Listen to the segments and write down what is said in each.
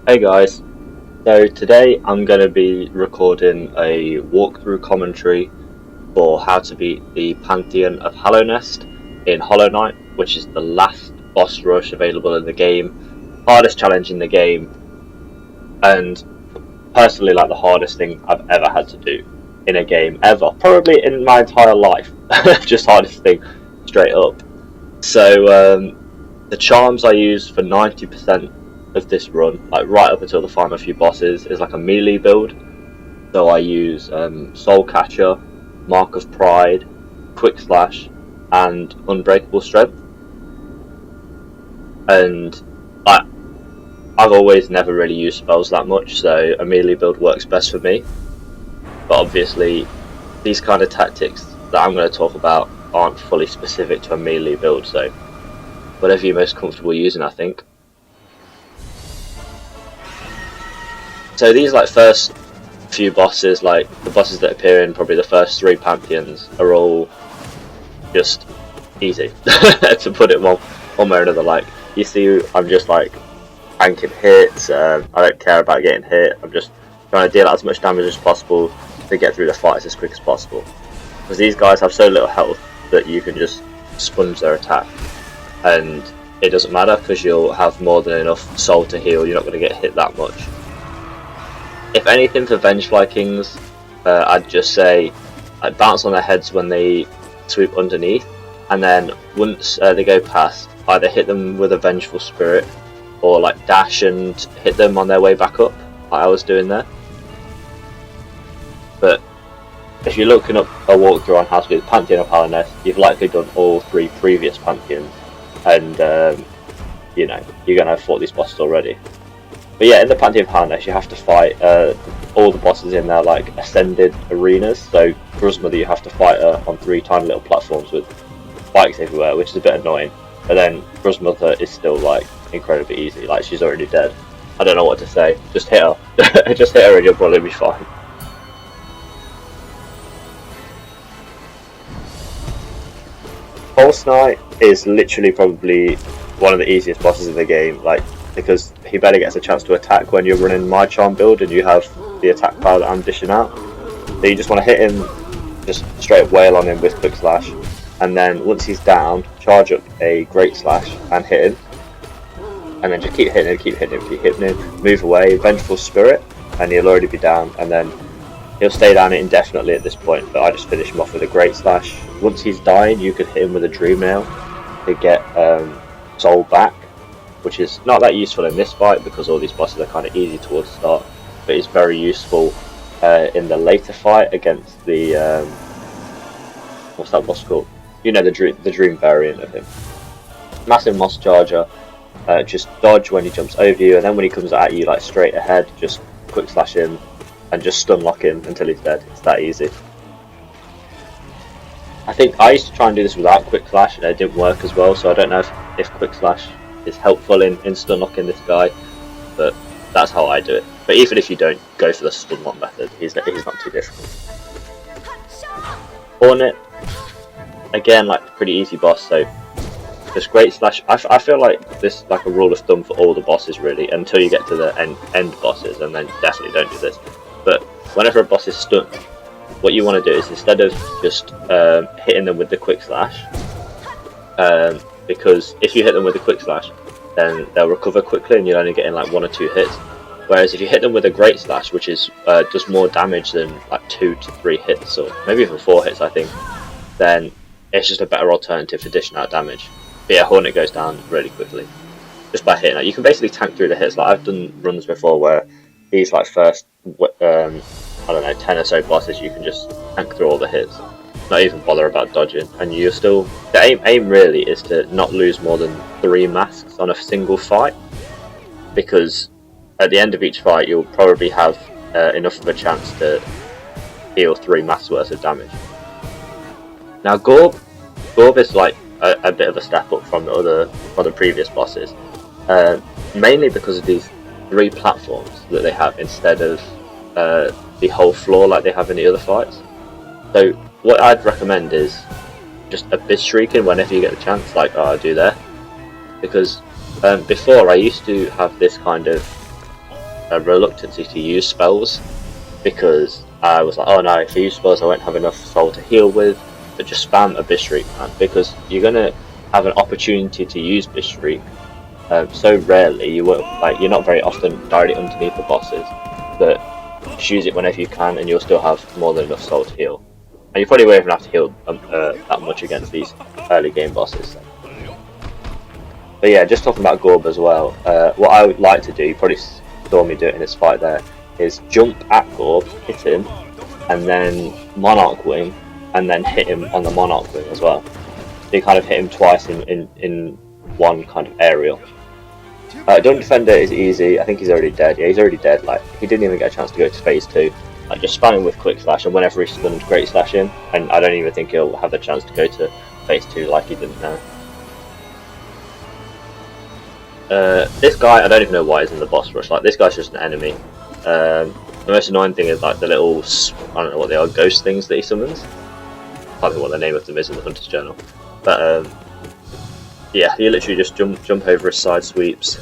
Hey guys, so today I'm going to be recording a walkthrough commentary for how to beat the Pantheon of Hallownest in Hollow Knight, which is the last boss rush available in the game, hardest challenge in the game, and personally like the hardest thing I've ever had to do in a game ever, probably in my entire life, just hardest thing straight up. So the charms I use for 90% of this run, like right up until the final few bosses, is like a melee build. So I use Soul Catcher, Mark of Pride, Quick Slash, and Unbreakable Strength. And I've always never really used spells that much, so a melee build works best for me. But obviously, these kind of tactics that I'm going to talk about aren't fully specific to a melee build, so whatever you're most comfortable using, I think. So these first few bosses, like the bosses that appear in probably the first 3 Pantheons, are all just easy, to put it one way or another. Like, you see, I'm just like tanking hits, I don't care about getting hit, I'm just trying to deal out as much damage as possible to get through the fights as quick as possible. Because these guys have so little health that you can just sponge their attack, and it doesn't matter because you'll have more than enough soul to heal, you're not going to get hit that much. If anything for Vengefly Kings, I'd just say I'd bounce on their heads when they sweep underneath, and then once they go past, either hit them with a Vengeful Spirit, or like dash and hit them on their way back up, like I was doing there. But if you're looking up a walkthrough on how to do the Pantheon of Hallownest, you've likely done all 3 previous Pantheons, and you know, you're going to have fought these bosses already. But yeah, in the Pantheon of Hallownest, you have to fight all the bosses in their like ascended arenas. So Gruzmother, you have to fight her on 3 tiny little platforms with spikes everywhere, which is a bit annoying. But then Gruzmother is still like incredibly easy. Like, she's already dead. I don't know what to say. Just hit her. Just hit her and you'll probably be fine. Pulse Knight is literally probably one of the easiest bosses in the game. Like, because he barely gets a chance to attack when you're running my charm build and you have the attack power that I'm dishing out. So you just want to hit him, just straight wail on him with Quick Slash, and then once he's down, charge up a Great Slash and hit him, and then just keep hitting him, keep hitting him, keep hitting him, move away, Vengeful Spirit, and he'll already be down, and then he'll stay down indefinitely at this point, but I just finish him off with a Great Slash. Once he's dying, you could hit him with a Dream Nail to get soul back, which is not that useful in this fight because all these bosses are kind of easy towards the start, but it's very useful in the later fight against the what's that boss called? You know, the dream variant of him. Massive Moss Charger, just dodge when he jumps over you, and then when he comes at you like straight ahead, just Quick Slash him and just stun lock him until he's dead. It's that easy. I think I used to try and do this without Quick Slash and it didn't work as well, so I don't know if Quick Slash is helpful in stun locking this guy, but that's how I do it. But even if you don't go for the stun lock method, he's not too difficult. Hornet, again, like pretty easy boss, so just Great Slash. I feel like this is like a rule of thumb for all the bosses really, until you get to the end bosses, and then definitely don't do this. But whenever a boss is stunned, what you want to do is, instead of just hitting them with the Quick Slash, because if you hit them with a Quick Slash, then they'll recover quickly and you'll only get in like 1 or 2 hits. Whereas if you hit them with a Great Slash, which is does more damage than like 2 to 3 hits, or maybe even 4 hits I think, then it's just a better alternative for dishing out damage. But yeah, Hornet goes down really quickly just by hitting it. You can basically tank through the hits. Like, I've done runs before where these like first I don't know, 10 or so bosses, you can just tank through all the hits, not even bother about dodging, and you're still, the aim really is to not lose more than 3 masks on a single fight, because at the end of each fight you'll probably have enough of a chance to deal 3 masks worth of damage. Now Gorb is like a bit of a step up from the previous bosses, mainly because of these 3 platforms that they have instead of the whole floor like they have in the other fights. So what I'd recommend is just abyss shrieking whenever you get the chance, like I do there, because before I used to have this kind of a reluctancy to use spells, because I was like, oh no, if I use spells I won't have enough soul to heal with, but just spam Abyss Shriek, man, because you're gonna have an opportunity to use Abyss Shriek so rarely. You won't, like, you're not very often directly underneath the bosses, but just use it whenever you can, and you'll still have more than enough soul to heal. And you probably won't even have to heal that much against these early game bosses. So. But yeah, just talking about Gorb as well, what I would like to do, you probably saw me do it in this fight there, is jump at Gorb, hit him, and then Monarch Wing, and then hit him on the Monarch Wing as well. So you kind of hit him twice in one kind of aerial. Don't Defender is easy. I think he's already dead. Yeah, he's already dead. Like, he didn't even get a chance to go to phase 2. Like, just spam him with Quick Slash, and whenever he stuns, Great Slash him, and I don't even think he'll have the chance to go to phase 2 like he didn't now. This guy, I don't even know why he's in the boss rush. Like, this guy's just an enemy. The most annoying thing is like the little, I don't know what they are, ghost things that he summons. I can't think what the name of them is in the Hunter's Journal. But yeah, you literally just jump over his side sweeps.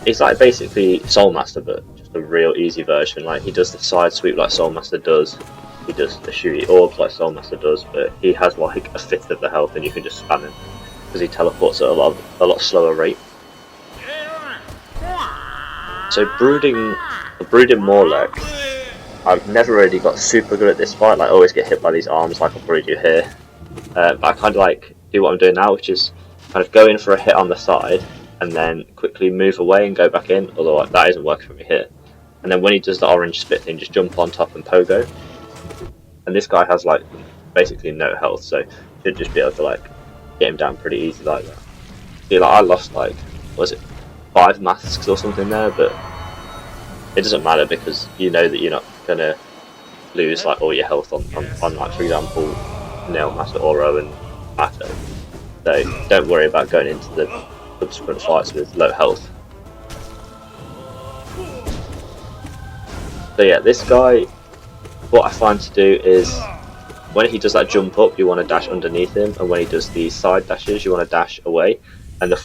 He's like basically Soul Master, but just a real easy version. Like, he does the side sweep like Soul Master does. He does the shooty orbs like Soul Master does, but he has like a fifth of the health, and you can just spam him because he teleports at a lot slower rate. So brooding Morlock, I've never really got super good at this fight. Like, I always get hit by these arms like I probably do here. But I kind of like do what I'm doing now, which is kind of go in for a hit on the side and then quickly move away and go back in, although that isn't working for me here. And then when he does the orange spit thing, just jump on top and pogo. And this guy has like basically no health, so should just be able to like get him down pretty easy like that. See, like, I lost like, was it 5 masks or something there, but it doesn't matter because you know that you're not gonna lose like all your health on like, for example, Nail Master, Oro and Atto. So don't worry about going into the subsequent fights with low health. So yeah, this guy, what I find to do is when he does that jump up, you want to dash underneath him, and when he does these side dashes, you want to dash away. And the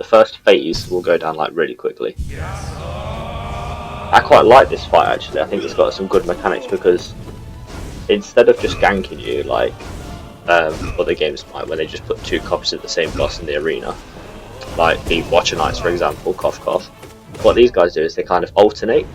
first phase will go down like really quickly. I quite like this fight actually. I think it's got some good mechanics because instead of just ganking you like other games might, when they just put 2 copies of the same boss in the arena, like the Watcher Knights for example, cough cough. What these guys do is they kind of alternate.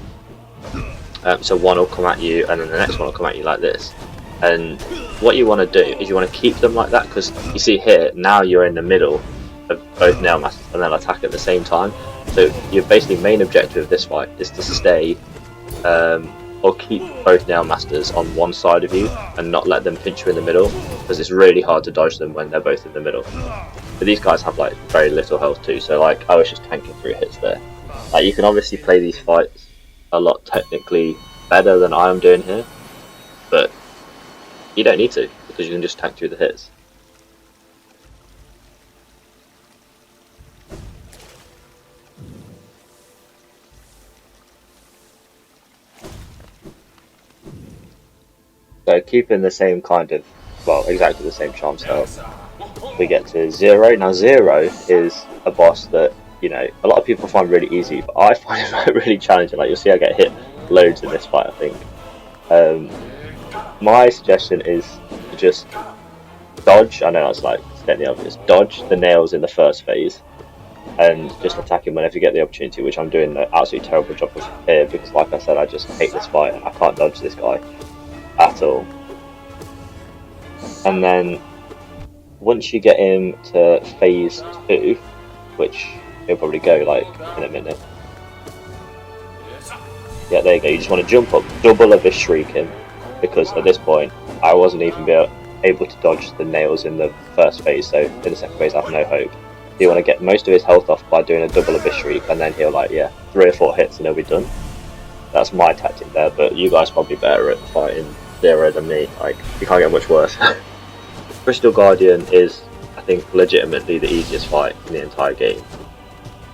So one will come at you and then the next one will come at you like this. And what you want to do is you want to keep them like that, because you see here, now you're in the middle of both Nail Masters and they'll attack at the same time. So your basically main objective of this fight is to stay or keep both Nail Masters on one side of you and not let them pinch you in the middle, because it's really hard to dodge them when they're both in the middle. But these guys have like very little health too, so like I was just tanking 3 hits there. Like, you can obviously play these fights a lot technically better than I am doing here, but you don't need to, because you can just tank through the hits. So keeping the same kind of, well, exactly the same charm style, we get to Zero. Now Zero is a boss that, you know, a lot of people find really easy, but I find it really challenging. Like, you'll see I get hit loads in this fight, I think. My suggestion is to just dodge, I know that's like stating the obvious, dodge the nails in the first phase and just attack him whenever you get the opportunity, which I'm doing an absolutely terrible job of here because, like I said, I just hate this fight. I can't dodge this guy at all. And then once you get him to phase 2, which he'll probably go like in a minute. Yeah, there you go. You just want to jump up, double Abyss Shriek him, because at this point I wasn't even able to dodge the nails in the first phase, so in the second phase I have no hope. You want to get most of his health off by doing a double Abyss Shriek, and then he'll like, yeah, 3 or 4 hits and he'll be done. That's my tactic there, but you guys are probably better at fighting Zero than me. Like, you can't get much worse. Crystal Guardian is, I think, legitimately the easiest fight in the entire game,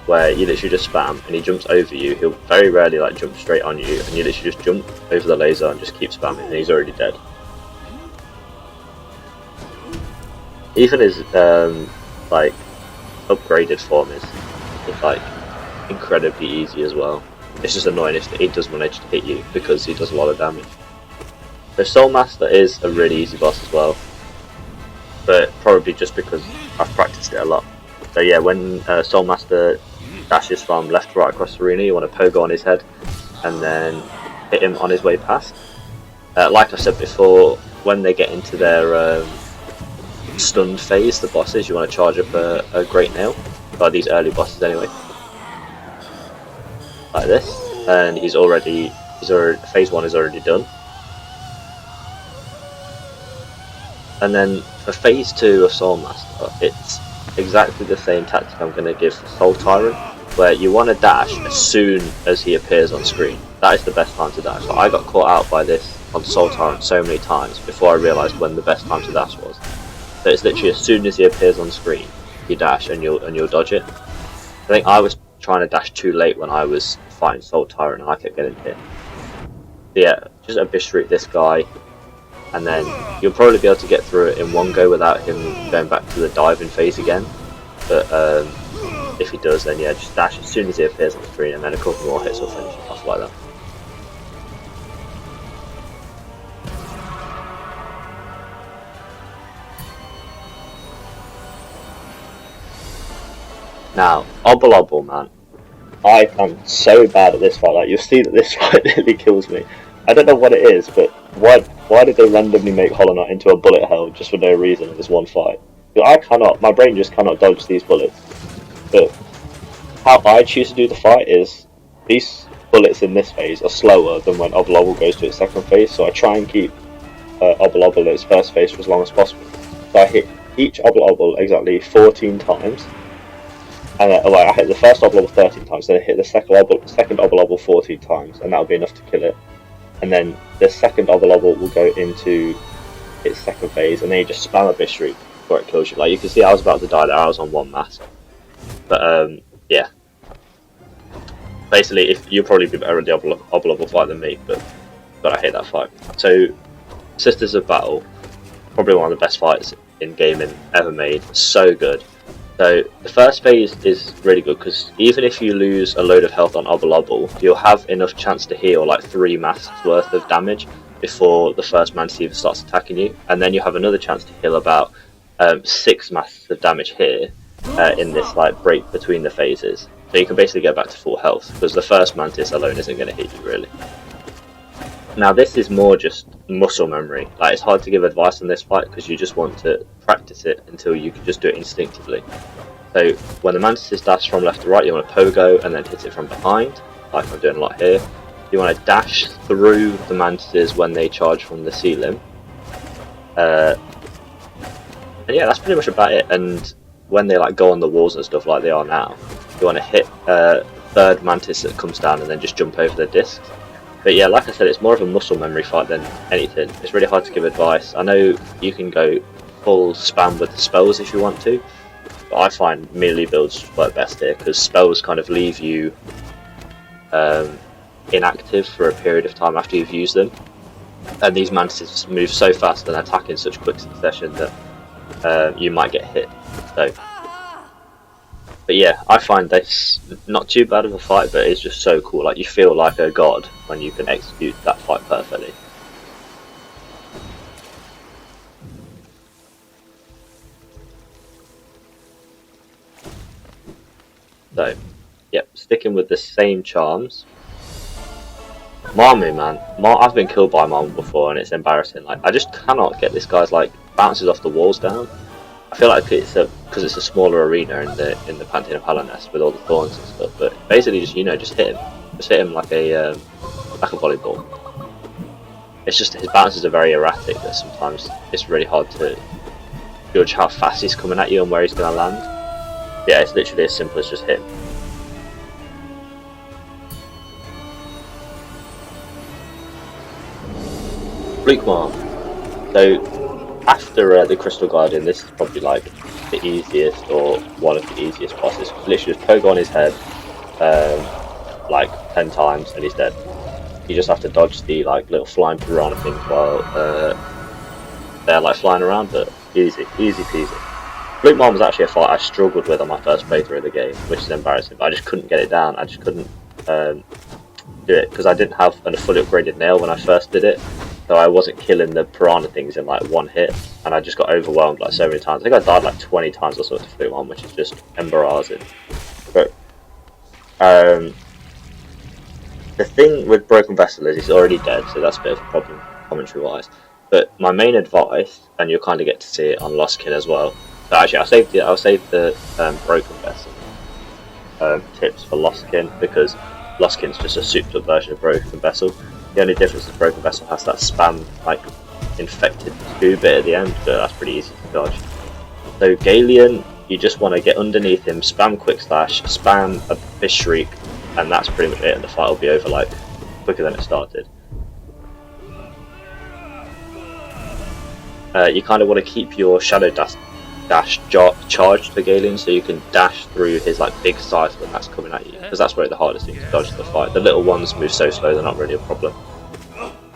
where you literally just spam and he jumps over you. He'll very rarely like jump straight on you, and you literally just jump over the laser and just keep spamming, and he's already dead. Even his like upgraded form is like incredibly easy as well. It's just annoying if he does manage to hit you because he does a lot of damage. The Soul Master is a really easy boss as well, but probably just because I've practiced it a lot. So yeah, when Soul Master dashes from left to right across the arena, you want to pogo on his head and then hit him on his way past. Like I said before, when they get into their stunned phase, the bosses, you want to charge up a Great Nail, by these early bosses anyway, like this, and he's already phase 1 is already done. And then for phase 2 of Soul Master, it's exactly the same tactic I'm going to give for Soul Tyrant, where you want to dash as soon as he appears on screen. That is the best time to dash. So I got caught out by this on Soul Tyrant so many times before I realised when the best time to dash was. So it's literally as soon as he appears on screen, you dash and you'll dodge it. I think I was trying to dash too late when I was fighting Soul Tyrant and I kept getting hit. So yeah, just eviscerate this guy, and then you'll probably be able to get through it in one go without him going back to the diving phase again. But if he does, then yeah, just dash as soon as he appears on the screen, and then a couple more hits will finish it off like that. Now, Obble, man, I am so bad at this fight. Like, you'll see that this fight nearly kills me. I don't know what it is, but why did they randomly make Hollow Knight into a bullet hell just for no reason in this one fight? My brain just cannot dodge these bullets. But how I choose to do the fight is, these bullets in this phase are slower than when Obble goes to its second phase, so I try and keep Obble in its first phase for as long as possible. So I hit each Obble exactly 14 times. And I hit the first Obble 13 times, then I hit the second Obble 14 times, and that'll be enough to kill it. And then the second Obble will go into its second phase, and then you just spam a Eviscerate before it kills you. Like, you can see I was about to die there, I was on one mask. But yeah. Basically, if you'll probably be better at the Obble fight than me, but I hate that fight. So, Sisters of Battle, probably one of the best fights in gaming ever made. So good. So the first phase is really good because even if you lose a load of health on Obble, you'll have enough chance to heal like 3 masks worth of damage before the first Mantis even starts attacking you, and then you have another chance to heal about 6 masks of damage here in this like break between the phases. So you can basically get back to full health because the first Mantis alone isn't going to hit you really. Now this is more just muscle memory. Like, it's hard to give advice on this fight because you just want to practice it until you can just do it instinctively. So when the Mantis dash from left to right, you want to pogo and then hit it from behind, like I'm doing a lot here. You want to dash through the Mantises when they charge from the ceiling. And yeah, that's pretty much about it. And when they like go on the walls and stuff like they are now, you want to hit third Mantis that comes down and then just jump over the discs. But yeah, like I said, it's more of a muscle memory fight than anything. It's really hard to give advice. I know you can go full spam with the spells if you want to, but I find melee builds work best here because spells kind of leave you inactive for a period of time after you've used them. And these Mantises move so fast and attack in such quick succession that you might get hit. So, but yeah, I find this not too bad of a fight, but it's just so cool. Like, you feel like a god when you can execute that fight perfectly. So, yep, sticking with the same charms. Mamu, man. I've been killed by Mamu before and it's embarrassing. Like, I just cannot get this guy's like bounces off the walls down. I feel like it's because it's a smaller arena in the Pantheon of Hallownest with all the thorns and stuff. But basically, just hit him like a volleyball. It's just his bounces are very erratic. That sometimes it's really hard to judge how fast he's coming at you and where he's going to land. Yeah, it's literally as simple as just hit him. Bleakmore. So after the Crystal Guardian, this is probably like the easiest or one of the easiest bosses. Literally just pogo on his head like 10 times and he's dead. You just have to dodge the like little flying piranha things while they're like flying around, but easy peasy. Fluke Mom was actually a fight I struggled with on my first playthrough of the game, which is embarrassing, but I just couldn't get it down. I just couldn't do it because I didn't have a fully upgraded nail when I first did it, so I wasn't killing the piranha things in like one hit, and I just got overwhelmed like so many times. I think I died like 20 times or so to Fluke Mom, which is just embarrassing. But the thing with Broken Vessel is he's already dead, so that's a bit of a problem commentary-wise. But my main advice, and you'll kind of get to see it on Lostkin as well. So actually, I'll save the Broken Vessel tips for Lostkin, because Lostkin's just a souped-up version of Broken Vessel. The only difference is Broken Vessel has that spam, like, infected 2 bit at the end, so that's pretty easy to dodge. So Galeon, you just want to get underneath him, spam Quick Slash, spam a Fish Shriek, and that's pretty much it, and the fight will be over like quicker than it started. You kind of want to keep your Shadow Dash charged for Galeon, so you can dash through his like big size when that's coming at you, because that's where the hardest thing to dodge the fight. The little ones move so slow, they're not really a problem.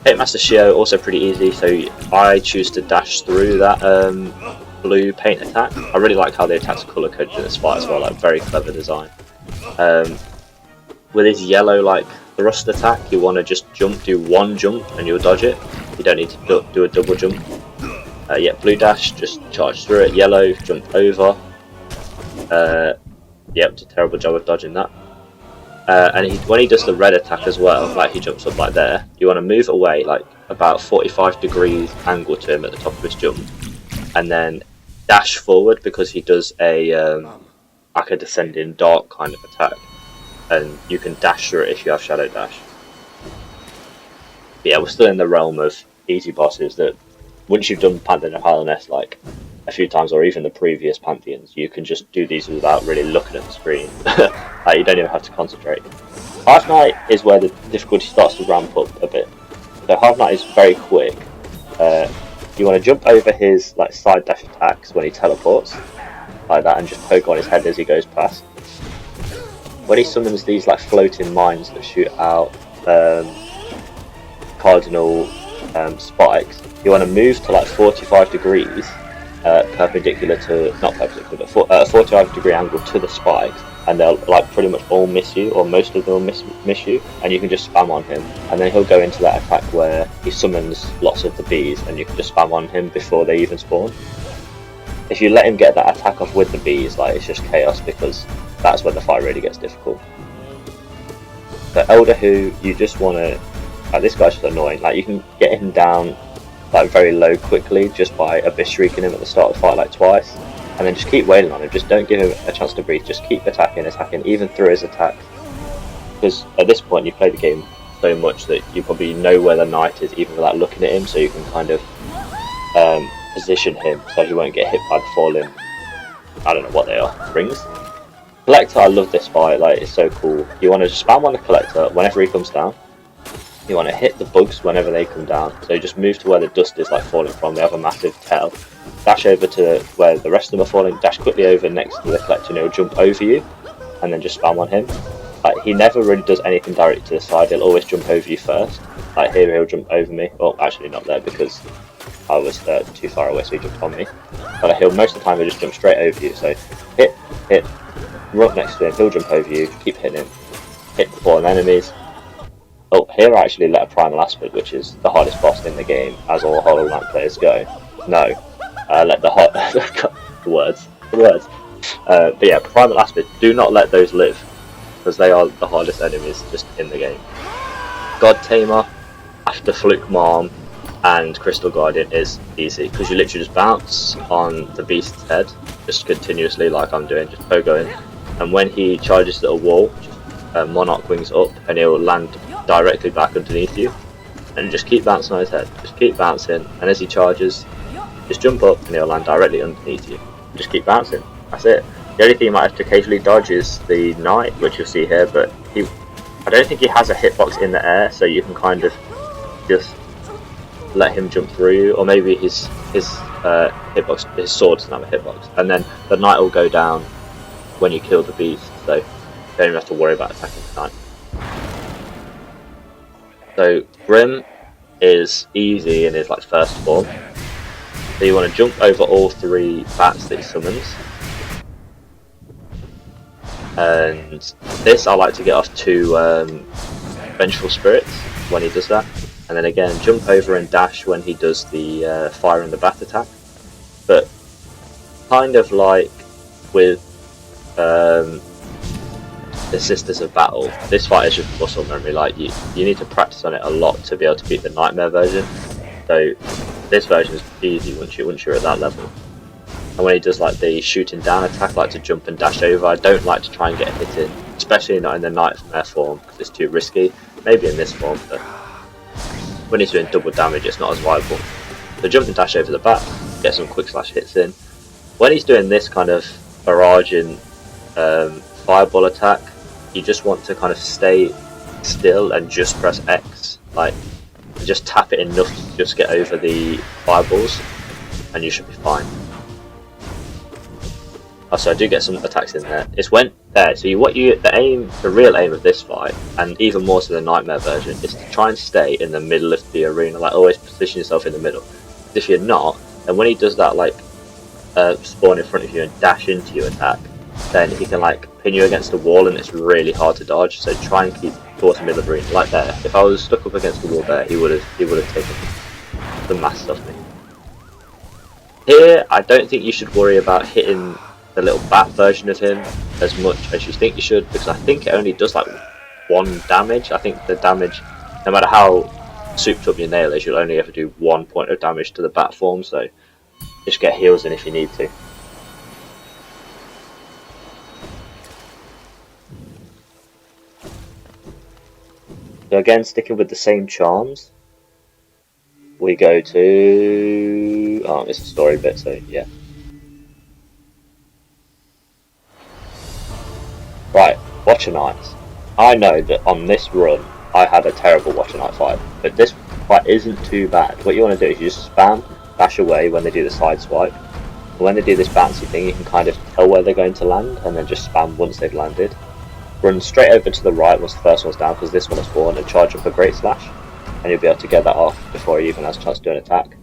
Hitmaster Shio, also pretty easy, so I choose to dash through that blue paint attack. I really like how the attacks are colour coded in this fight as well, like very clever design. With his yellow like thrust attack, you want to just do one jump and you'll dodge it. You don't need to do a double jump. Yeah, blue dash, just charge through it. Yellow, jump over. Yep, did a terrible job of dodging that. And when he does the red attack as well, like he jumps up like there, you want to move away like about 45 degrees angle to him at the top of his jump, and then dash forward, because he does a like a descending dark kind of attack, and you can dash through it if you have Shadow Dash. But yeah, we're still in the realm of easy bosses that once you've done Pantheon of Hallownest like a few times, or even the previous Pantheons, you can just do these without really looking at the screen. Like, you don't even have to concentrate. Half Knight is where the difficulty starts to ramp up a bit. So Half Knight is very quick. You want to jump over his like side dash attacks when he teleports, like that, and just poke on his head as he goes past. When he summons these like floating mines that shoot out cardinal spikes, you want to move to like 45 degrees perpendicular to, not perpendicular, but 45 degree angle to the spikes, and they'll like pretty much all miss you, or most of them will miss you, and you can just spam on him, and then he'll go into that attack where he summons lots of the bees, and you can just spam on him before they even spawn. If you let him get that attack off with the bees, like, it's just chaos, because that's when the fight really gets difficult. So Elder Who, you just want to, like, this guy's just annoying, like you can get him down like very low quickly just by abyss shrieking him at the start of the fight like twice, and then just keep wailing on him, just don't give him a chance to breathe, just keep attacking even through his attacks, because at this point you play the game so much that you probably know where the knight is even without looking at him, so you can kind of position him so he won't get hit by the falling, I don't know what they are, rings? Collector, I love this fight, like it's so cool. You want to spam on the Collector whenever he comes down. You want to hit the bugs whenever they come down, so just move to where the dust is like falling from, they have a massive tail. Dash over to where the rest of them are falling, dash quickly over next to the Collector and he'll jump over you, and then just spam on him. Like, he never really does anything directly to the side, he'll always jump over you first. Like here he'll jump over me, well actually not there because I was too far away, so he jumped on me. But he'll, most of the time he'll just jump straight over you, so hit, run up next to him, he'll jump over you, keep hitting him, hit the fallen enemies. Oh, here I actually let a Primal Aspid, which is the hardest boss in the game, as all Hollow Knight players go. No, let the hot the words. But yeah, Primal Aspid, do not let those live, because they are the hardest enemies just in the game. God Tamer, after Fluke Mom and Crystal Guardian is easy, because you literally just bounce on the beast's head, just continuously like I'm doing, just pogoing, and when he charges at a wall, just Monarch wings up and he'll land directly back underneath you, and just keep bouncing on his head, just keep bouncing, and as he charges, just jump up and he'll land directly underneath you, just keep bouncing, that's it. The only thing you might have to occasionally dodge is the Knight, which you'll see here, but I don't think he has a hitbox in the air, so you can kind of just let him jump through you, or maybe his hitbox, his sword doesn't have a hitbox, and then the Knight will go down when you kill the beast, so you don't even have to worry about attacking the Knight. So Grim is easy in his like first form. So you want to jump over all 3 bats that he summons. And this I like to get off 2 Vengeful Spirits when he does that. And then again, jump over and dash when he does the fire and the bat attack. But kind of like with the Sisters of Battle, this fight is just muscle memory. Like you need to practice on it a lot to be able to beat the Nightmare version. So this version is easy once you're at that level. And when he does like the shooting down attack, I like to jump and dash over. I don't like to try and get a hit in, especially not in the Nightmare form because it's too risky. Maybe in this form, but when he's doing double damage, it's not as viable. So jump and dash over the bat, get some quick slash hits in. When he's doing this kind of barraging fireball attack, you just want to kind of stay still and just press X, like just tap it enough to just get over the fireballs, and you should be fine. Also, I do get some attacks in there. It's when there. So the real aim of this fight, and even more so the Nightmare version, is to try and stay in the middle of the arena. Like always position yourself in the middle. If you're not, then when he does that like spawn in front of you and dash into your attack, then he can like pin you against a wall, and it's really hard to dodge. So try and keep towards the middle of the arena, like there. If I was stuck up against the wall there, he would have taken the mass off me. Here, I don't think you should worry about hitting the little bat version of him as much as you think you should, because I think it only does like 1 damage. I think the damage, no matter how souped up your nail is, you'll only ever do 1 point of damage to the bat form, so just get heals in if you need to. So again, sticking with the same charms, we go to... oh, it's a story bit, so yeah. Right, Watcher Knights. I know that on this run, I had a terrible Watcher Knight fight, but this fight isn't too bad. What you want to do is you just spam dash away when they do the side swipe. And when they do this bouncy thing, you can kind of tell where they're going to land, and then just spam once they've landed. Run straight over to the right once the first one's down, because this one is spawned, and charge up a Great Slash, and you'll be able to get that off before he even has a chance to do an attack.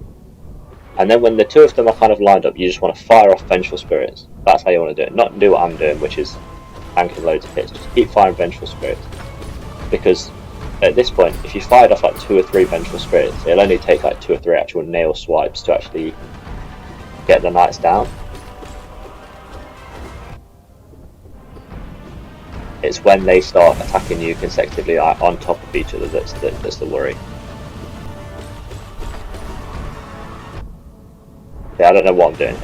And then when the 2 of them are kind of lined up, you just want to fire off Vengeful Spirits. That's how you want to do it. Not do what I'm doing, which is tanking loads of hits. Just keep firing Vengeful Spirits, because at this point, if you fired off like 2 or 3 Vengeful Spirits, it'll only take like 2 or 3 actual nail swipes to actually get the knights down. It's when they start attacking you consecutively on top of each other that's the worry. Yeah, I don't know what I'm doing.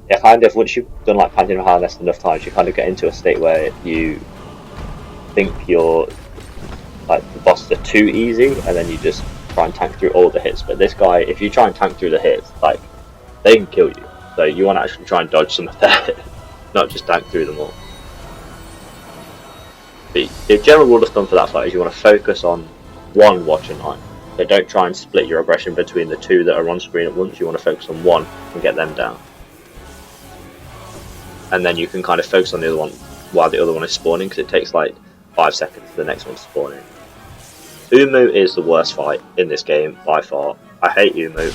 Yeah, kind of, once you've done like Pantheon of Hallownest enough times, you kind of get into a state where you think you're like the bosses are too easy, and then you just try and tank through all the hits. But this guy, if you try and tank through the hits, like they can kill you. So you want to actually try and dodge some of their hits, not just tank through them all. The general rule of thumb for that fight is you want to focus on one Watcher Knight. So don't try and split your aggression between the 2 that are on screen at once. You want to focus on one and get them down. And then you can kind of focus on the other one while the other one is spawning, because it takes like 5 seconds for the next one to spawn in. Umu is the worst fight in this game by far. I hate Umu.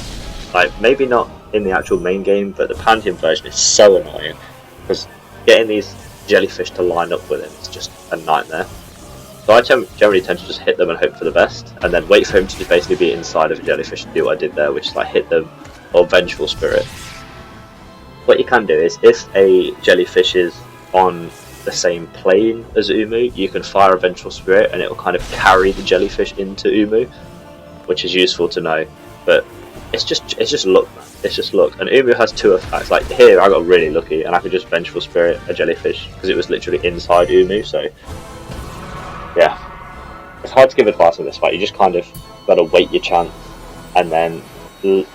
Like, maybe not in the actual main game, but the Pantheon version is so annoying, because getting these jellyfish to line up with him is just a nightmare. So I generally tend to just hit them and hope for the best, and then wait for him to basically be inside of a jellyfish and do what I did there, which is like hit them or Vengeful Spirit. What you can do is, if a jellyfish is on the same plane as Umu, you can fire a Vengeful Spirit and it will kind of carry the jellyfish into Umu, which is useful to know. But it's just luck, man. It's just luck. And Umu has 2 attacks. Like here, I got really lucky and I could just Vengeful Spirit a jellyfish because it was literally inside Umu. So yeah, it's hard to give advice on this fight. You just kind of got to wait your chance and then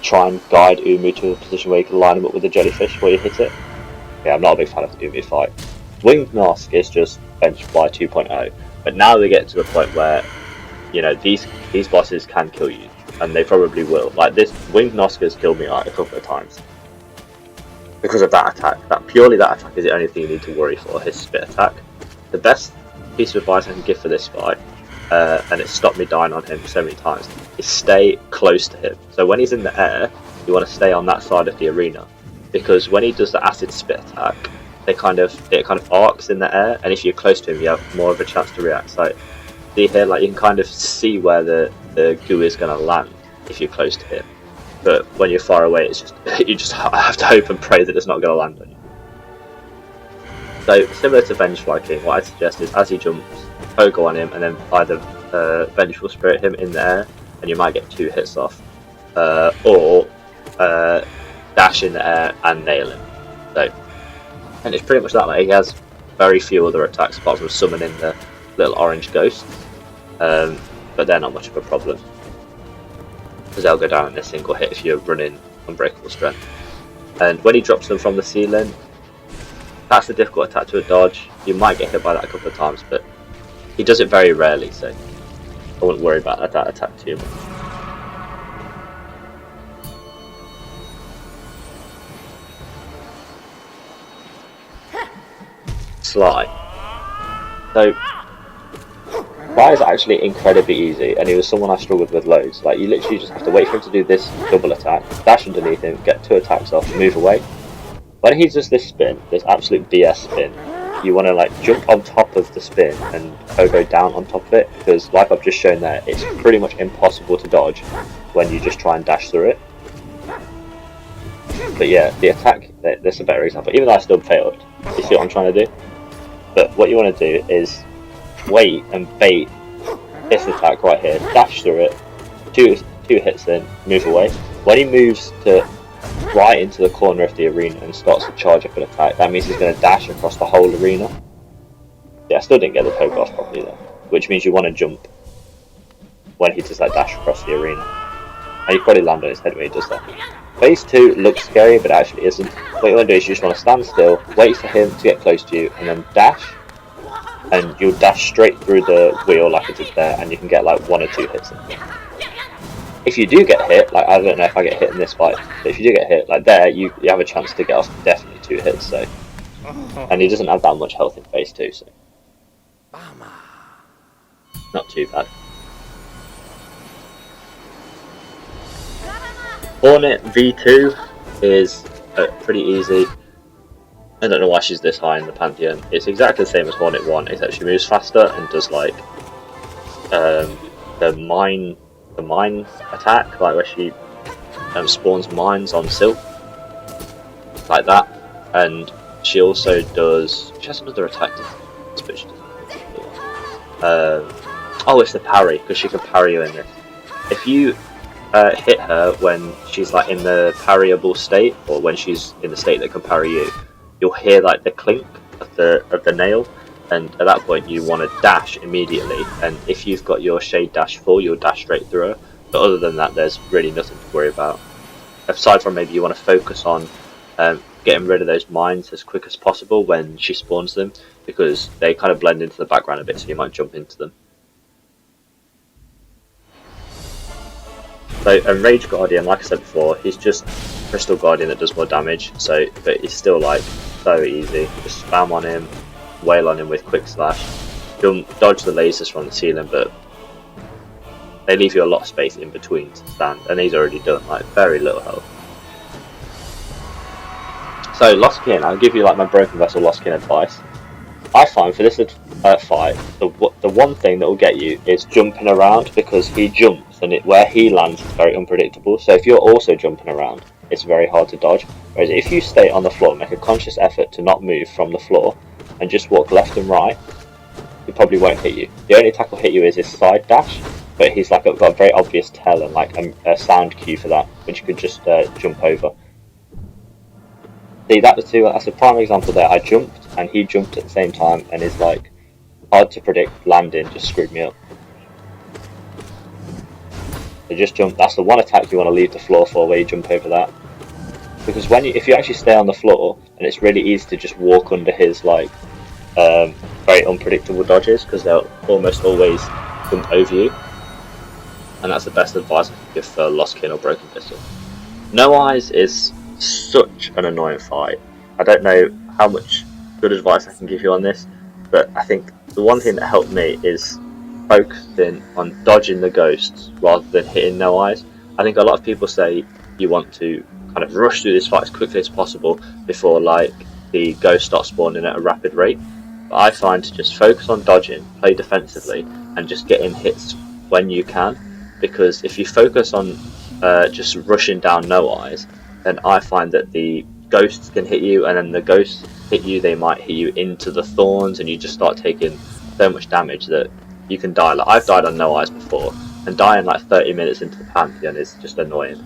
try and guide Umu to a position where you can line him up with the jellyfish before you hit it. Yeah, I'm not a big fan of the Umu fight. Winged Nosk is just Bench Fly 2.0, but now they get to a point where, you know, these bosses can kill you, and they probably will. Like this, Winged Nosk has killed me like a couple of times because of that attack. Purely that attack is the only thing you need to worry for, his spit attack. The best piece of advice I can give for this fight, and it's stopped me dying on him so many times, is stay close to him. So when he's in the air, you want to stay on that side of the arena, because when he does the acid spit attack, it kind of arcs in the air, and if you're close to him, you have more of a chance to react. So see here, like you can kind of see where the goo is going to land if you're close to him, but when you're far away, it's just you just have to hope and pray that it's not going to land on you. So similar to Vengefly King, what I suggest is as he jumps, Pogo on him, and then either Vengeful Spirit him in the air, and you might get 2 hits off, or dash in the air and nail him. So, and it's pretty much that. Like, he has very few other attacks apart from summoning the little orange ghosts, but they're not much of a problem because they'll go down in a single hit if you're running Unbreakable Strength. And when he drops them from the ceiling, that's a difficult attack to dodge. You might get hit by that a couple of times, but he does it very rarely, so I wouldn't worry about that attack too much. Sly. So Sly is actually incredibly easy, and he was someone I struggled with loads. Like, you literally just have to wait for him to do this double attack, dash underneath him, get 2 attacks off, move away. When he does this spin, this absolute BS spin, you want to like jump on top of the spin and go down on top of it, because like I've just shown there, it's pretty much impossible to dodge when you just try and dash through it. But yeah, the attack, this is a better example, even though I still failed. You see what I'm trying to do? But what you want to do is wait and bait this attack right here, dash through it, two hits in, move away. When he moves to right into the corner of the arena and starts to charge up an attack, that means he's going to dash across the whole arena. Yeah, I still didn't get the poke off properly though, which means you want to jump when he does that dash across the arena. And you probably land on his head when he does that. Phase 2 looks scary, but it actually isn't. What you want to do is you just want to stand still, wait for him to get close to you, and then dash. And you'll dash straight through the wheel like I did there, and you can get like 1 or 2 hits in. If you do get hit, like I don't know if I get hit in this fight, but if you do get hit, like there, you have a chance to get off definitely 2 hits. So, and he doesn't have that much health in phase 2, so not too bad. Hornet V2 is pretty easy. I don't know why she's this high in the Pantheon. It's exactly the same as Hornet 1, except she moves faster and does like the mine attack, like where she spawns mines on Silk, like that. And she also does. She has another attack. Oh, it's the parry, because she can parry you in this. If you hit her when she's like in the parryable state, or when she's in the state that can parry you, you'll hear like the clink of the nail, and at that point you want to dash immediately. And if you've got your shade dash full, you'll dash straight through her. But other than that, there's really nothing to worry about. Aside from maybe you want to focus on getting rid of those mines as quick as possible when she spawns them, because they kind of blend into the background a bit, so you might jump into them. So, and Rage Guardian, like I said before, he's just Crystal Guardian that does more damage, so, but he's still like so easy. Just spam on him, wail on him with Quick Slash. You'll dodge the lasers from the ceiling, but they leave you a lot of space in between to stand, and he's already done like very little health. So Lost Kin, I'll give you like my Broken Vessel Lost Kin advice. I find for this fight, the one thing that will get you is jumping around, because he jumps and where he lands is very unpredictable. So if you're also jumping around, it's very hard to dodge. Whereas if you stay on the floor, make a conscious effort to not move from the floor and just walk left and right, he probably won't hit you. The only attack will hit you is his side dash, but he's like got a very obvious tell and like a sound cue for that, which you could just jump over. See, that's a prime example there. I jumped and he jumped at the same time, and is like hard to predict landing just screwed me up. So just jump. That's the one attack you want to leave the floor for, where you jump over that. Because if you actually stay on the floor, and it's really easy to just walk under his like very unpredictable dodges, because they'll almost always jump over you. And that's the best advice I can give for Lost Kin or Broken Pistol. No Eyes is such an annoying fight. I don't know how much good advice I can give you on this, but I think the one thing that helped me is focusing on dodging the ghosts rather than hitting No Eyes. I think a lot of people say you want to kind of rush through this fight as quickly as possible before like the ghosts start spawning at a rapid rate. But I find to just focus on dodging, play defensively, and just get in hits when you can. Because if you focus on just rushing down no eyes, then I find that the ghosts can hit you, and then the ghosts hit you, they might hit you into the thorns, and you just start taking so much damage that you can die. Like I've died on no eyes before, and dying like 30 minutes into the Pantheon is just annoying.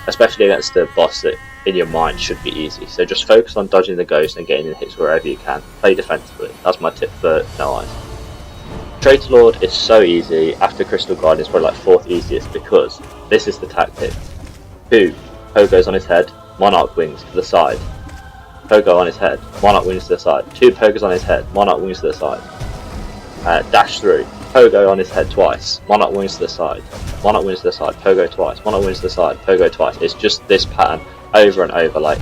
Especially against the boss that in your mind should be easy. So just focus on dodging the ghost and getting in hits wherever you can. Play defensively. That's my tip for no eyes. Traitor Lord is so easy. After Crystal Guardian is probably like 4th easiest, because this is the tactic. 2 Pogos on his head, Monarch wings to the side. Pogo on his head, Monarch wings to the side. 2 Pogos on his head, Monarch wings to the side. Dash through, Pogo on his head twice, Monarch wings to the side. Monarch wings to the side, Pogo twice, Monarch wings to the side, Pogo twice. It's just this pattern over and over, like.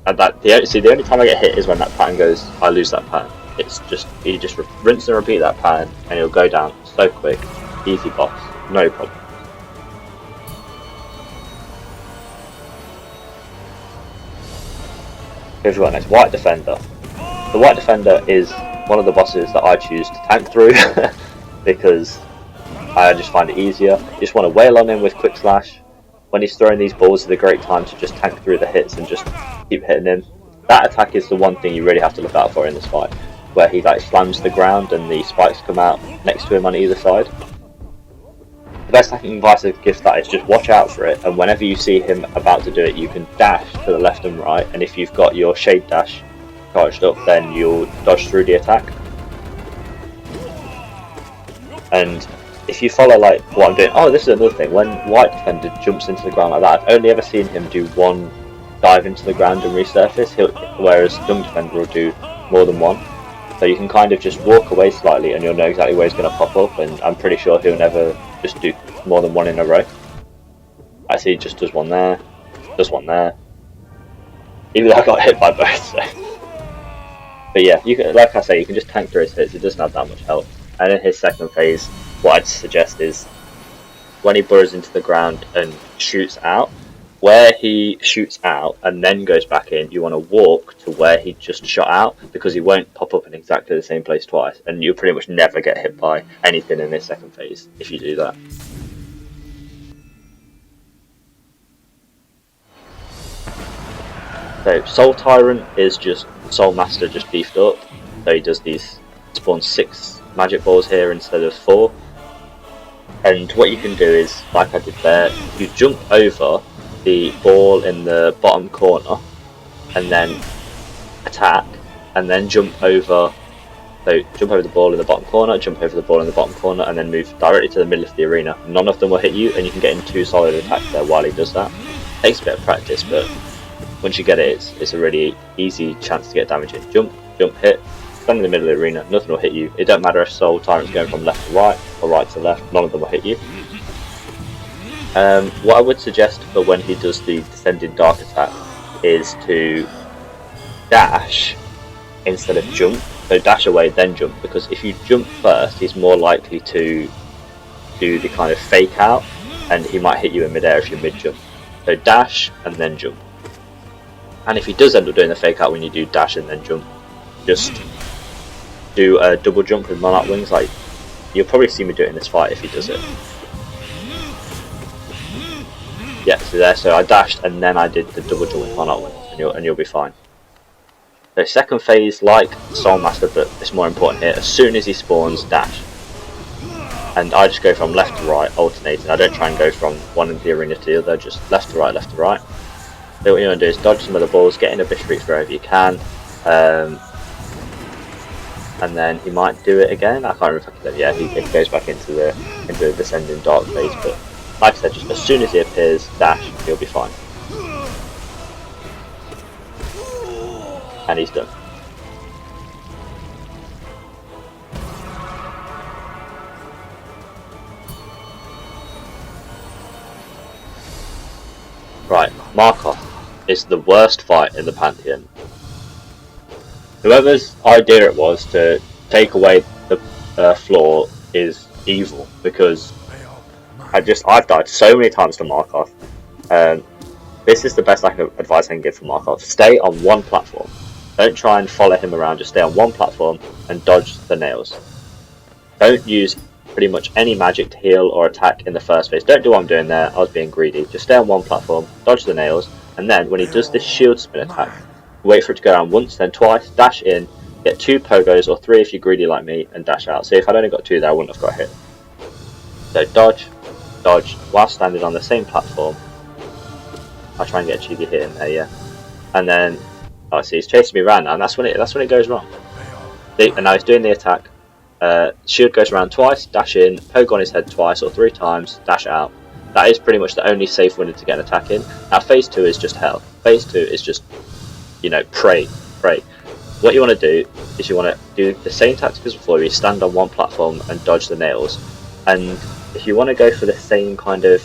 And the only time I get hit is when that pattern goes, I lose that pattern. It's just, you just rinse and repeat that pattern, and it'll go down so quick. Easy boss, no problem. Here's what next, White Defender. The White Defender is one of the bosses that I choose to tank through because I just find it easier. You just want to wail on him with Quick Slash. When he's throwing these balls, it's a great time to just tank through the hits and just keep hitting him. That attack is the one thing you really have to look out for in this fight, where he like slams the ground and the spikes come out next to him on either side. The best hacking advice I could give that is just watch out for it, and whenever you see him about to do it, you can dash to the left and right, and if you've got your shade dash charged up, then you'll dodge through the attack. And if you follow like what I'm doing, oh, this is another thing, when White Defender jumps into the ground like that, I've only ever seen him do one dive into the ground and resurface, whereas Young Defender will do more than one. So you can kind of just walk away slightly and you'll know exactly where he's going to pop up, and I'm pretty sure he'll never just do more than one in a row. Actually, he just does one there, does one there. Even though I got hit by both, so. But yeah, you can, like I say, you can just tank through his hits, it doesn't have that much health. And in his second phase, what I'd suggest is when he burrows into the ground and shoots out, where he shoots out and then goes back in, you want to walk to where he just shot out, because he won't pop up in exactly the same place twice, and you'll pretty much never get hit by anything in this second phase if you do that. So Soul Tyrant is just Soul Master just beefed up, so he does these, spawns 6 magic balls here instead of 4, and what you can do is, like I did there, you jump over the ball in the bottom corner and then attack, and then jump over, so jump over the ball in the bottom corner, jump over the ball in the bottom corner, and then move directly to the middle of the arena. None of them will hit you, and you can get in 2 solid attacks there while he does that. It takes a bit of practice, but once you get it, it's a really easy chance to get damage in. Jump, jump, hit, stand in the middle of the arena, nothing will hit you. It don't matter if Soul Tyrant's going from left to right or right to left, none of them will hit you. What I would suggest for when he does the Descending Dark attack is to dash instead of jump. So dash away then jump, because if you jump first, he's more likely to do the kind of fake out, and he might hit you in midair if you're mid-jump. So dash and then jump. And if he does end up doing the fake out when you do dash and then jump, just do a double jump with Monarch Wings. Like, you'll probably see me do it in this fight if he does it. Yeah, so there, so I dashed and then I did the double jump with Monarch Wings, and you'll be fine. So second phase, like Soul Master, but it's more important here, as soon as he spawns, dash. And I just go from left to right, alternating. I don't try and go from one in the arena to the other, just left to right, left to right. So what you want to do is dodge some of the balls, get in a Bishop Reach wherever you can, and then he might do it again. I can't remember if I can, yeah, he goes back into the Descending Dark phase, but like I said, just as soon as he appears, dash, he'll be fine. And he's done. Right, Markov is the worst fight in the Pantheon. Whoever's idea it was to take away the floor is evil, because I've died so many times to Markov. This is the best advice I can give for Markov. Stay on one platform. Don't try and follow him around, just stay on one platform and dodge the nails. Don't use pretty much any magic to heal or attack in the first phase. Don't do what I'm doing there, I was being greedy. Just stay on one platform, dodge the nails, and then when he does this shield spin attack, wait for it to go around once, then twice, dash in, get 2 pogos or 3 if you're greedy like me, and dash out. See, if I'd only got 2 there, I wouldn't have got hit. So dodge, dodge, while standing on the same platform. I'll try and get a cheeky hit in there, yeah. And then, oh, see, he's chasing me around now, and that's when it goes wrong. And now he's doing the attack. Shield goes around twice, dash in, poke on his head twice or 3 times, dash out. That is pretty much the only safe window to get an attack in. Now phase 2 is just hell. Phase 2 is just, you know, pray. What you want to do is you want to do the same tactic as before. You stand on one platform and dodge the nails. And if you want to go for the same kind of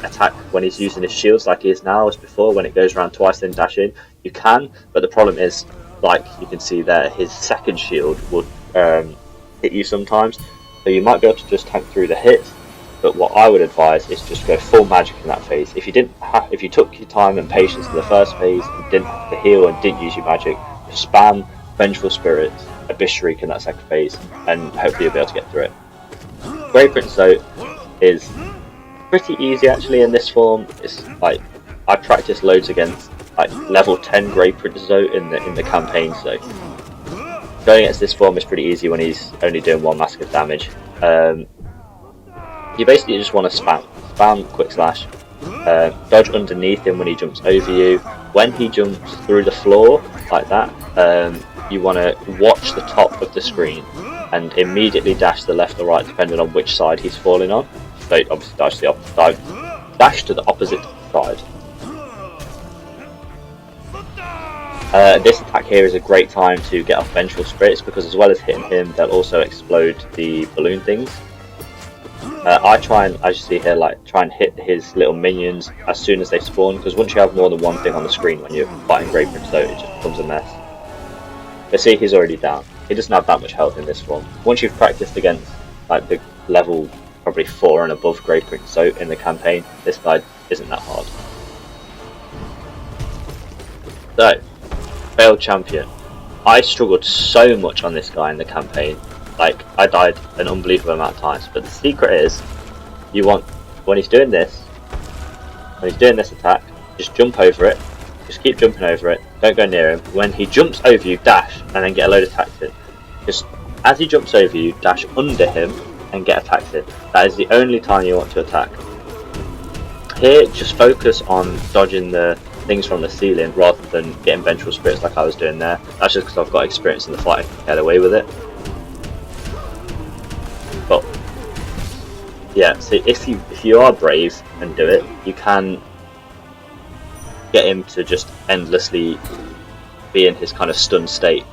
attack when he's using his shields like he is now as before, when it goes around twice then dash in, you can, but the problem is, like you can see there, his second shield will hit you sometimes, so you might be able to just tank through the hits, but what I would advise is just go full magic in that phase. If you took your time and patience in the first phase and didn't have to heal and didn't use your magic, just spam Vengeful Spirit, Abyss Shriek in that second phase, and hopefully you'll be able to get through it. Grey Prince though is pretty easy actually in this form. It's like, I practiced loads against like level 10 Grey Prince though in the campaign, so going against this form is pretty easy when he's only doing 1 massive damage. You basically just want to spam Quick Slash, dodge underneath him when he jumps over you. When he jumps through the floor like that, you want to watch the top of the screen and immediately dash to the left or right depending on which side he's falling on. So obviously dash to the opposite side. This attack here is a great time to get off Vengeful Spirits, because as well as hitting him, they'll also explode the balloon things. I try and, as you see here, like try and hit his little minions as soon as they spawn, because once you have more than one thing on the screen when you're fighting Grey Prince, though, it just becomes a mess. But see, he's already down. He doesn't have that much health in this form. Once you've practiced against like the level probably 4 and above Grey Prince, so in the campaign, this guy isn't that hard. So, failed champion. I struggled so much on this guy in the campaign. Like, I died an unbelievable amount of times, but the secret is, you want, when he's doing this attack, just jump over it, just keep jumping over it, don't go near him. When he jumps over you, dash, and then get a load of attacks in. Just, as he jumps over you, dash under him, and get attacks in. That is the only time you want to attack. Here, just focus on dodging the things from the ceiling, rather than getting Vengeful Spirits like I was doing there. That's just because I've got experience in the fight, I can get away with it. But yeah, so if you are brave and do it, you can get him to just endlessly be in his kind of stunned state.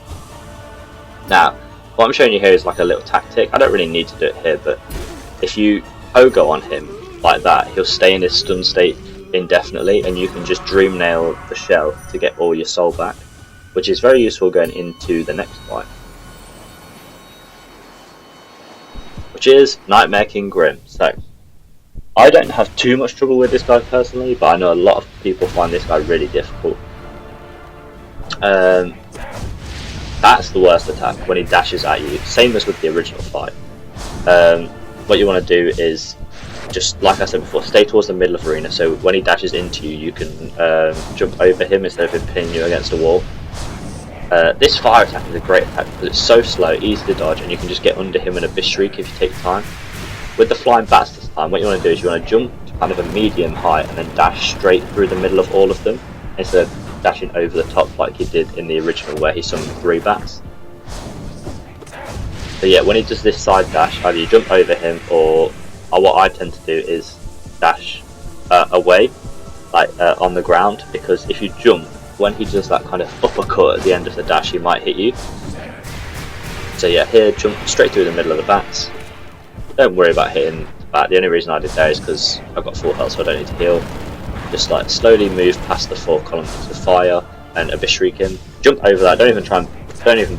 Now, what I'm showing you here is like a little tactic. I don't really need to do it here, but if you pogo on him like that, he'll stay in his stun state indefinitely, and you can just dream nail the shell to get all your soul back, which is very useful going into the next fight, which is Nightmare King Grim. So I don't have too much trouble with this guy personally, but I know a lot of people find this guy really difficult. That's the worst attack, when he dashes at you, same as with the original fight. What you want to do is, just like I said before, stay towards the middle of the arena, so when he dashes into you, you can jump over him instead of him pinning you against a wall. This fire attack is a great attack because it's so slow, easy to dodge, and you can just get under him in a Abyss Shriek if you take time. With the flying bats this time, what you want to do is you want to jump to kind of a medium height and then dash straight through the middle of all of them, instead of dashing over the top like he did in the original where he summoned 3 bats. So yeah, when he does this side dash, either you jump over him, or what I tend to do is dash away, like on the ground, because if you jump, when he does that kind of uppercut at the end of the dash, he might hit you. So yeah, here, jump straight through the middle of the bats. Don't worry about hitting the bat. The only reason I did that is because I've got full health, so I don't need to heal. Just like slowly move past the 4 columns of fire and Abyss Shriek him. Jump over that. Don't even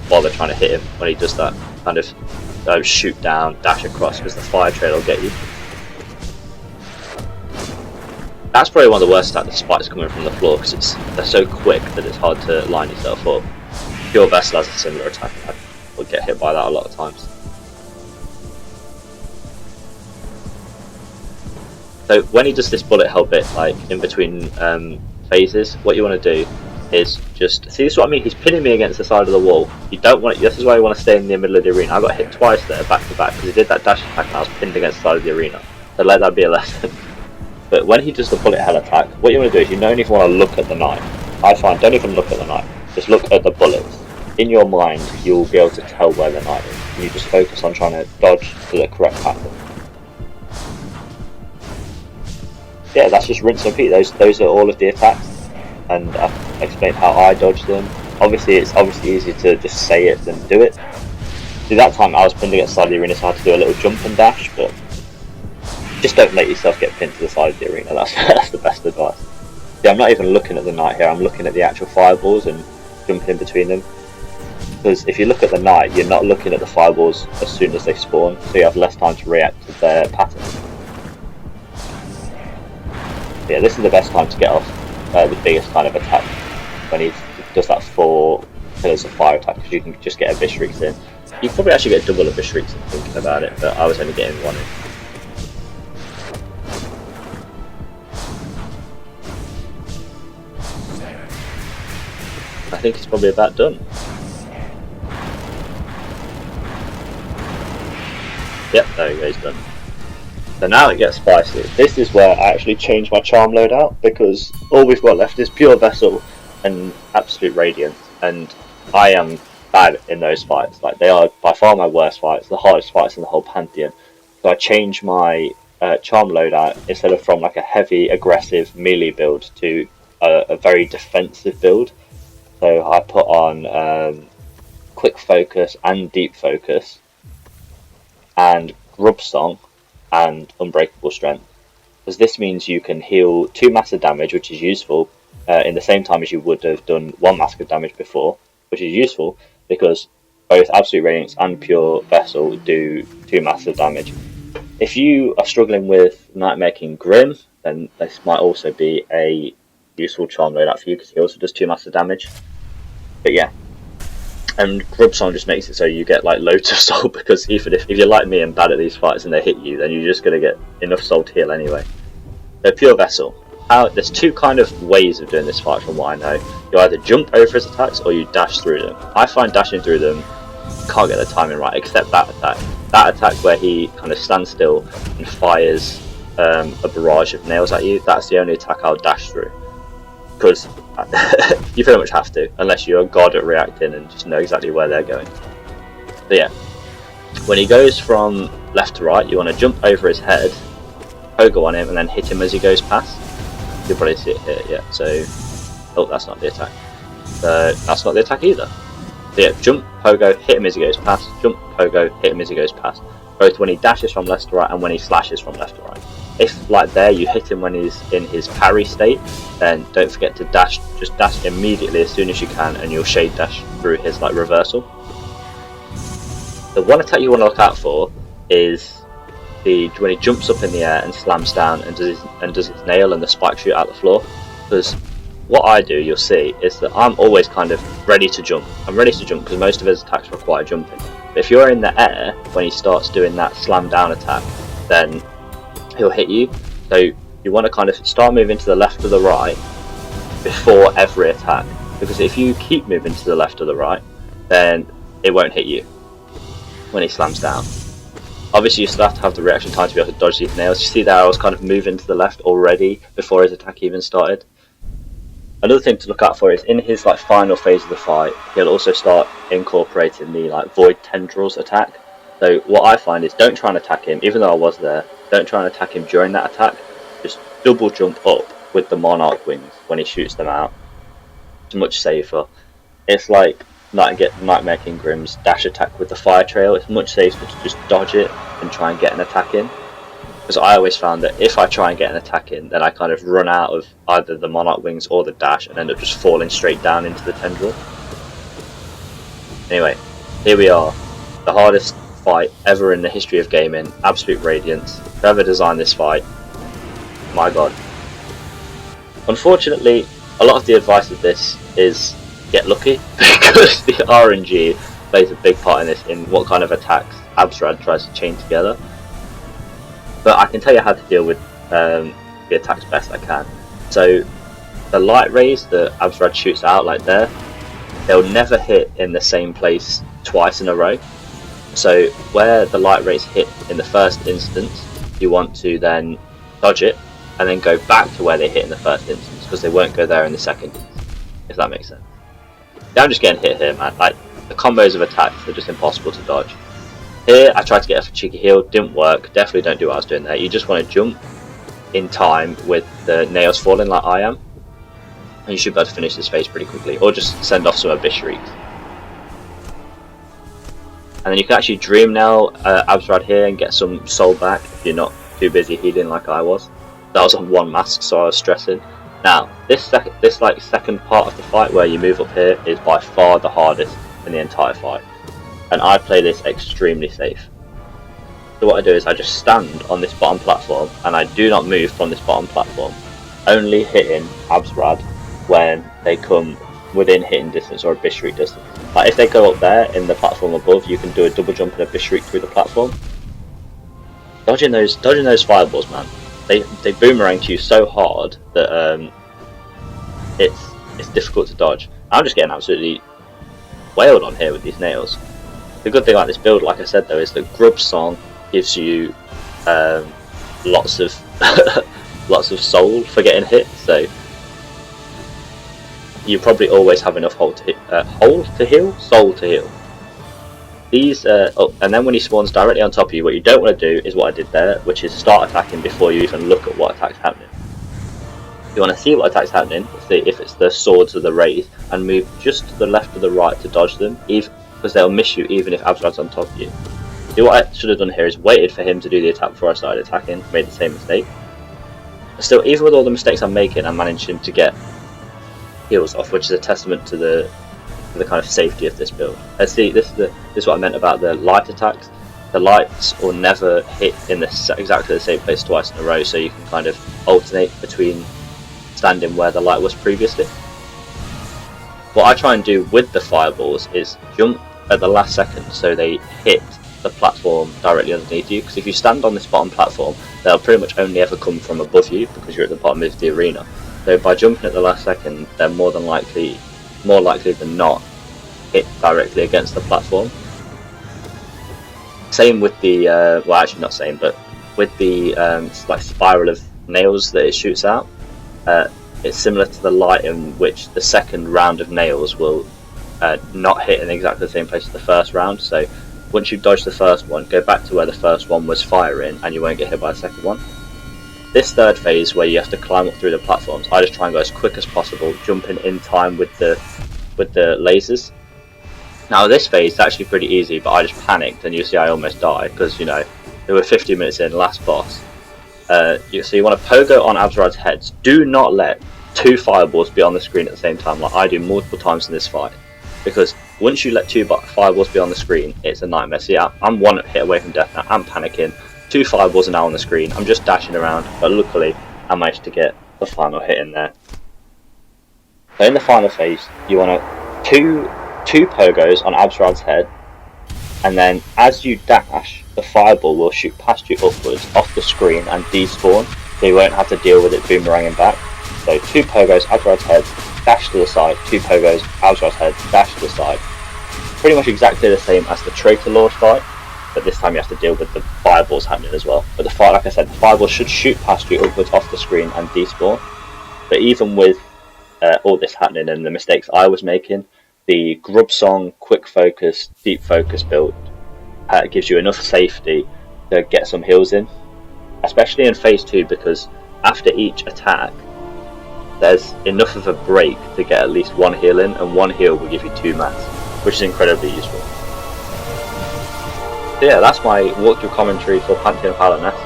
bother trying to hit him when he does that kind of shoot down, dash across, because the fire trail will get you. That's probably one of the worst stats, the spikes coming from the floor, because they're so quick that it's hard to line yourself up. Pure Vessel has a similar attack, I would get hit by that a lot of times. So when he does this bullet hell bit, like in between phases, what you want to do is just see. This is what I mean. He's pinning me against the side of the wall. You don't want. This is why you want to stay in the middle of the arena. I got hit twice there, back to back, because he did that dash attack and I was pinned against the side of the arena. So let that be a lesson. But when he does the bullet hell attack, what you want to do is you don't even want to look at the knife. I find don't even look at the knife. Just look at the bullets. In your mind, you'll be able to tell where the knife is. And you just focus on trying to dodge to the correct pattern. Yeah, that's just rinse and repeat. Those are all of the attacks, and I've explained how I dodge them. Obviously, it's easier to just say it than do it. See, that time I was pinned against the side of the arena, so I had to do a little jump and dash, but just don't let yourself get pinned to the side of the arena. That's the best advice. See, I'm not even looking at the knight here. I'm looking at the actual fireballs and jumping in between them. Because if you look at the knight, you're not looking at the fireballs as soon as they spawn, so you have less time to react to their pattern. Yeah, this is the best time to get off the biggest kind of attack, when he does that 4 pillars of fire attack, because you can just get Abyss Shrieks in. You can probably actually get double Abyss Shrieks thinking about it, but I was only getting 1 in. I think it's probably about done. Yep, there he goes, done. So now it gets spicy. This is where I actually change my charm loadout, because all we've got left is Pure Vessel and Absolute Radiance, and I am bad in those fights. Like, they are by far my worst fights, the hardest fights in the whole Pantheon. So I changed my charm loadout, instead of from like a heavy aggressive melee build to a very defensive build. So I put on Quick Focus and Deep Focus and Grub Song and Unbreakable Strength, because this means you can heal 2 massive damage, which is useful, in the same time as you would have done 1 massive damage before, which is useful because both Absolute Radiance and Pure Vessel do 2 massive damage. If you are struggling with Nightmaking Grim, then this might also be a useful charm loadout for you, because he also does 2 massive damage. But yeah. And Grub Song just makes it so you get like loads of soul, because even if you're like me and bad at these fights and they hit you, then you're just going to get enough soul to heal anyway. So Pure Vessel. There's 2 kind of ways of doing this fight from what I know. You either jump over his attacks or you dash through them. I find dashing through them, can't get the timing right, except that attack. That attack where he kind of stands still and fires a barrage of nails at you, that's the only attack I'll dash through. Because you pretty much have to, unless you're a god at reacting and just know exactly where they're going. So yeah, when he goes from left to right, you want to jump over his head, pogo on him, and then hit him as he goes past. You'll probably see it here, yeah. So, oh, that's not the attack. That's not the attack either. So yeah, jump, pogo, hit him as he goes past, jump, pogo, hit him as he goes past. Both when he dashes from left to right and when he slashes from left to right. If, like there, you hit him when he's in his parry state, then don't forget to dash, just dash immediately as soon as you can, and you'll shade dash through his like reversal. The one attack you want to look out for is when he jumps up in the air and slams down and does his nail and the spike shoot out the floor. Because what I do, you'll see, is that I'm always kind of ready to jump. I'm ready to jump because most of his attacks require jumping. But if you're in the air when he starts doing that slam down attack, then he'll hit you. So you want to kind of start moving to the left or the right before every attack, because if you keep moving to the left or the right, then it won't hit you when he slams down. Obviously you still have to have the reaction time to be able to dodge these nails. You see that I was kind of moving to the left already before his attack even started. Another thing to look out for is in his like final phase of the fight, he'll also start incorporating the like Void Tendrils attack. So what I find is, don't try and attack him, even though I was there, don't try and attack him during that attack. Just double jump up with the Monarch Wings when he shoots them out. It's much safer. It's like Nightmaking Grim's dash attack with the Fire Trail. It's much safer to just dodge it and try and get an attack in. Because I always found that if I try and get an attack in, then I kind of run out of either the Monarch Wings or the dash and end up just falling straight down into the tendril. Anyway, here we are. The hardest fight ever in the history of gaming. Absolute Radiance. Whoever designed this fight, my god. Unfortunately, a lot of the advice of this is get lucky, because the RNG plays a big part in this, in what kind of attacks Absrad tries to chain together. But I can tell you how to deal with the attacks best I can. So the light rays that Absrad shoots out like there, they'll never hit in the same place twice in a row. So where the light rays hit in the first instance, you want to then dodge it and then go back to where they hit in the first instance, because they won't go there in the second instance, if that makes sense. Yeah, I'm just getting hit here, man. Like, the combos of attacks are just impossible to dodge. Here, I tried to get a cheeky heal, didn't work. Definitely don't do what I was doing there. You just want to jump in time with the nails falling like I am, and you should be able to finish this phase pretty quickly, or just send off some Abyss Shrieks. And then you can actually Dream Nail Absrad here and get some soul back if you're not too busy healing like I was. That was on one mask, so I was stressing. Now, this second part of the fight where you move up here is by far the hardest in the entire fight, and I play this extremely safe. So what I do is I just stand on this bottom platform, and I do not move from this bottom platform, only hitting Absrad when they come within hitting distance or Abyss Shriek distance. Like if they go up there in the platform above, you can do a double jump and Abyss Shriek through the platform. Dodging those fireballs, man. They boomerang to you so hard that it's difficult to dodge. I'm just getting absolutely wailed on here with these nails. The good thing about this build, like I said though, is that Grub Song gives you lots of lots of soul for getting hit. So you probably always have enough soul to heal. These, and then when he spawns directly on top of you, what you don't want to do is what I did there, which is start attacking before you even look at what attack's happening. You want to see what attack's happening, see if it's the swords or the rays, and move just to the left or the right to dodge them, because they'll miss you even if Absrad's on top of you. See, what I should have done here is waited for him to do the attack before I started attacking, made the same mistake. But still, even with all the mistakes I'm making, I'm managing to get heals off, which is a testament to the kind of safety of this build. Let's see, this is what I meant about the light attacks. The lights will never hit in exactly the same place twice in a row, so you can kind of alternate between standing where the light was previously. What I try and do with the fireballs is jump at the last second so they hit the platform directly underneath you, because if you stand on this bottom platform, they'll pretty much only ever come from above you because you're at the bottom of the arena. So by jumping at the last second, they're more likely than not hit directly against the platform. Same with the well, actually not same, but with the like spiral of nails that it shoots out, it's similar to the light in which the second round of nails will not hit in exactly the same place as the first round. So once you've dodged the first one, go back to where the first one was firing and you won't get hit by the second one. This third phase where you have to climb up through the platforms, I just try and go as quick as possible, jumping in time with the lasers. Now this phase is actually pretty easy, but I just panicked and you see I almost died because, you know, there were 50 minutes in, last boss. So you want to pogo on Absrad's heads. Do not let two fireballs be on the screen at the same time like I do multiple times in this fight, because once you let two fireballs be on the screen, it's a nightmare. See, I'm one hit away from death now, I'm panicking. Two fireballs are now on the screen, I'm just dashing around, but luckily I managed to get the final hit in there. So in the final phase, you want to two pogos on Absrad's head, and then as you dash, the fireball will shoot past you upwards off the screen and despawn, so you won't have to deal with it boomeranging back. So two pogos, Absrad's head, dash to the side, two pogos, Absrad's head, dash to the side. Pretty much exactly the same as the Traitor Lord fight, but this time you have to deal with the fireballs happening as well. But the fight, like I said, the fireballs should shoot past you upwards off the screen and despawn. But even with all this happening and the mistakes I was making, the Grub Song quick focus, deep focus build gives you enough safety to get some heals in, especially in phase 2, because after each attack there's enough of a break to get at least one heal in, and one heal will give you 2 mats, which is incredibly useful. So yeah, that's my walkthrough commentary for Pantheon of Hallownest.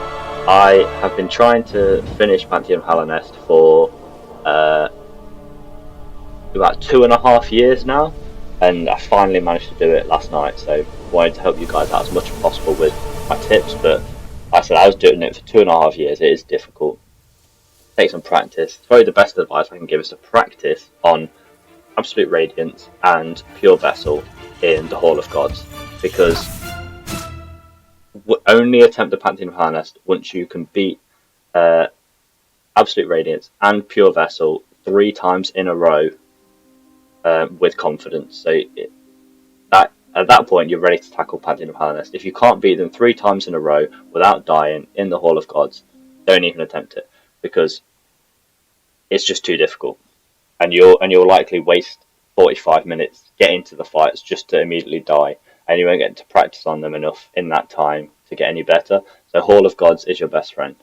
I have been trying to finish Pantheon of Hallownest for about 2.5 years now, and I finally managed to do it last night, so I wanted to help you guys out as much as possible with my tips. But like I said, I was doing it for 2.5 years. It is difficult. take some practice. It's probably the best advice I can give is to practice on Absolute Radiance and Pure Vessel in the Hall of Gods, because only attempt the Pantheon of Hallownest once you can beat Absolute Radiance and Pure Vessel 3 times in a row with confidence. So that at that point you're ready to tackle Pantheon of Hallownest. If you can't beat them 3 times in a row without dying in the Hall of Gods, don't even attempt it, because it's just too difficult, and you'll likely waste 45 minutes getting to the fights just to immediately die, and you won't get to practice on them enough in that time to get any better. So Hall of Gods is your best friend.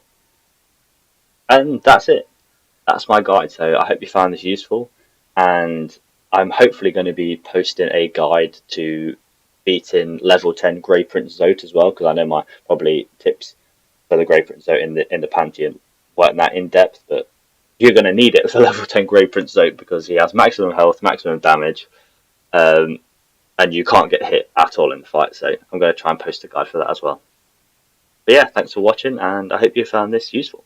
And that's it. That's my guide. So I hope you found this useful, and I'm hopefully going to be posting a guide to beating level 10 Grey Prince Zote as well, because I know my probably tips for the Grey Prince Zote in the Pantheon weren't that in depth, but you're going to need it for level 10 Grey Prince Zote, because he has maximum health, maximum damage, and you can't get hit at all in the fight. So I'm going to try and post a guide for that as well. But yeah, thanks for watching, and I hope you found this useful.